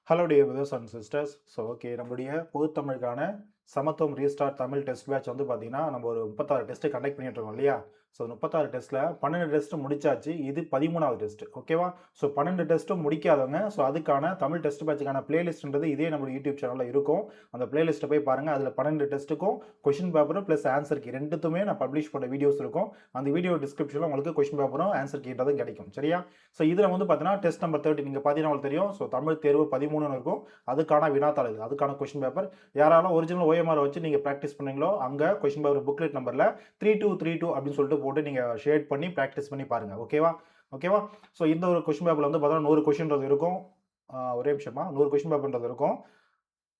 Hello dear brothers and sisters. So okay, நம்மளுடைய பொதுத்தமிழுக்கான சமத்துவம் restart Tamil test batch வந்து பார்த்தீங்கன்னா, நம்ம ஒரு 36 டெஸ்ட்டு கண்டக்ட் பண்ணிட்டு இருக்கோம் இல்லையா? ஸோ 36 டெஸ்ட்டில் 12 டெஸ்ட்டு முடிச்சாச்சு. இது 13வது டெஸ்ட்டு. ஓகேவா? ஸோ 12 டெஸ்ட்டும் முடிக்காதவங்க, ஸோ அதுக்கான தமிழ் டெஸ்ட் பேட்சுக்கான பிளேலிஸ்ட்ன்றது இதே நம்ம யூடியூப் சேனலில் இருக்கும். அந்த பிளேலிஸ்ட்டை போய் பாருங்கள். அதில் 12 டெஸ்ட்டுக்கும் கொஷின் பேப்பரும் ப்ளஸ் ஆன்சர் கீ ரெண்டுத்துமே நான் பப்ளிஷ் பண்ண வீடியோஸ் இருக்கும். அந்த வீடியோ டிஸ்கிரிப்ஷனில் உங்களுக்கு கொஷின் பேப்பரும் ஆன்சர் கீன்றதும் கிடைக்கும். சரியா? ஸோ இதில் வந்து பார்த்தீங்கன்னா டெஸ்ட் நம்பர் 30 நீங்கள் பார்த்தீங்கன்னா உங்களுக்கு தெரியும். ஸோ தமிழ் தேர்வு 13 இருக்கும். அதுக்கான வினாத்தாள் இது, அதுக்கான கொஷின் பேப்பர். யாராலும் ஒரிஜினல் OMR வச்சு நீங்கள் ப்ராக்டிஸ் பண்ணீங்களோ அங்கே கொஷின் பேப்பர் புக்லெட் நம்பரில் 3232 அப்படின்னு சொல்லிட்டு போட்டு நீங்கள் ஷேட் பண்ணி ப்ராக்டிஸ் பண்ணி பாருங்கள். ஓகேவா? ஸோ இந்த ஒரு கொஷின் பேப்பரில் வந்து பார்த்தீங்கன்னா 100 கொஷின்றது இருக்கும். ஒரே நிமிஷமா 100 கொஷின் பேப்பர்ன்றது இருக்கும்.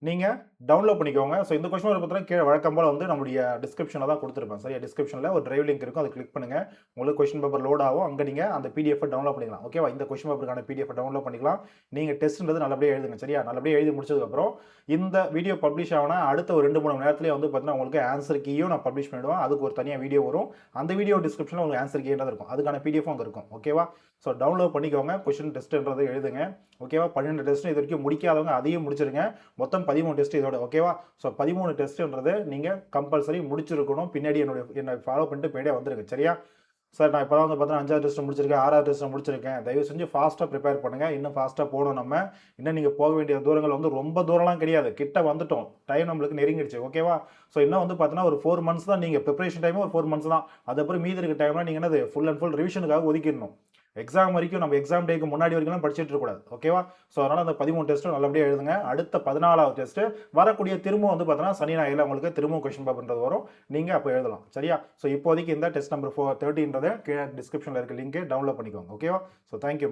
நீங்கள் டவுன்லோட் பண்ணிக்கோங்க. ஸோ இந்த கொஸ்டின் பேப்பர் பார்த்தீங்கன்னா கீழே வழக்கம் போல் வந்து நம்மளுடைய டிஸ்கிரிப்ஷனில் தான் கொடுத்துருப்பேன். சரியா? டிஸ்கிரிப்ஷனில் ஒரு டிரைவ் லிங்க் இருக்கும். அதை கிளிக் பண்ணுங்கள். உங்களுக்கு கொஸ்டின் பேப்பர் லோட் ஆகும். அங்கே நீங்கள் அந்த PDF டவுன்லோட் பண்ணிக்கலாம். ஓகேவா? இந்த கொஸ்டின் பேப்பருக்கான PDF டவுன்லோட் பண்ணிக்கலாம். நீங்கள் டெஸ்ட்ன்றது நல்லபடியாக எழுதுங்க. சரியா? நல்லபடியாக எழுதி முடிச்சதுக்கப்புறம் இந்த வீடியோ பப்ளிஷ் ஆகினா அடுத்த ஒரு 2-3 மணி நேரத்துலேயே வந்து பார்த்தீங்கன்னா உங்களுக்கு ஆன்சர் கீயும் நான் பப்ளிஷ் பண்ணிவிடுவேன். அதுக்கு ஒரு தனியாக வீடியோ வரும். அந்த வீடியோ டிஸ்கிரிப்ஷனில் உங்களுக்கு ஆன்சர் கீன்றது இருக்கும். அதுக்கான PDF அங்கே இருக்கும். ஓகேவா? ஸோ டவுன்லோட் பண்ணிக்கோங்க. கொஸ்டின் டெஸ்ட்ன்றது எழுதுங்க. ஓகேவா? 12 டெஸ்ட் இது வரைக்கும் முடிக்காதவங்க அதையும் முடிச்சிருங்க. மொத்தம் 13 டெஸ்ட் இதோட. ஓகேவா? ஸோ 13 டெஸ்ட்ன்றது நீங்கள் கம்பல்சரி முடிச்சிருக்கணும். பின்னாடி என்னை ஃபாலோ பண்ணிட்டு பின்னாடியே வந்துருங்க. சரியா? சார் நான் இப்போ தான் வந்து பார்த்தீங்கன்னா 5வது டெஸ்ட் முடிச்சிருக்கேன், 6வது டெஸ்ட் முடிச்சிருக்கேன். தயவு செஞ்சு ஃபாஸ்ட்டாக ப்ரிப்பேர் பண்ணுங்கள். இன்னும் ஃபாஸ்ட்டாக போகணும் நம்ம. இன்னும் நீங்கள் போக வேண்டிய தூரங்கள் வந்து ரொம்ப தூரம்லாம் கிடையாது. கிட்ட வந்துட்டோம். டைம் நம்மளுக்கு நெருங்கிடுச்சு. ஓகேவா? ஸோ இன்னும் வந்து பார்த்தீங்கன்னா ஒரு 4 மந்த்ஸ் தான். நீங்கள் ப்ரிப்பரேஷன் டைமும் ஒரு 4 மந்த்ஸ் தான். அதுக்கப்புறம் மீதி இருக்க டைம்லாம் நீங்கள் என்னது ஃபுல் அண்ட் ஃபுல் ரிவிஷனுக்காக ஒதுக்கிடணும். எக்ஸாம் வரைக்கும் நம்ம எக்ஸாம் டேக்கு முன்னாடி வரைக்கும் படிச்சுட்டு இருக்கக்கூடாது. ஓகேவா? ஸோ அதனால் அந்த 13 டெஸ்ட்டும் நல்லபடியாக எழுதுங்க. அடுத்த 14வது டெஸ்ட்டு வரக்கூடிய திரும்ப வந்து பார்த்தீங்கன்னா சனி ஞாயிறில் உங்களுக்கு திரும்ப கொஸ்டின் பேப்பர்ன்றது வரும். நீங்கள் அப்போ எழுதலாம். சரியா? ஸோ இப்போதைக்கு இந்த டெஸ்ட் நம்பர் 30ன்றது கீழே டிஸ்கிரிப்ஷனில் இருக்க லிங்க் டவுன்லோட் பண்ணிக்கோங்க. ஓகேவா? So thank you.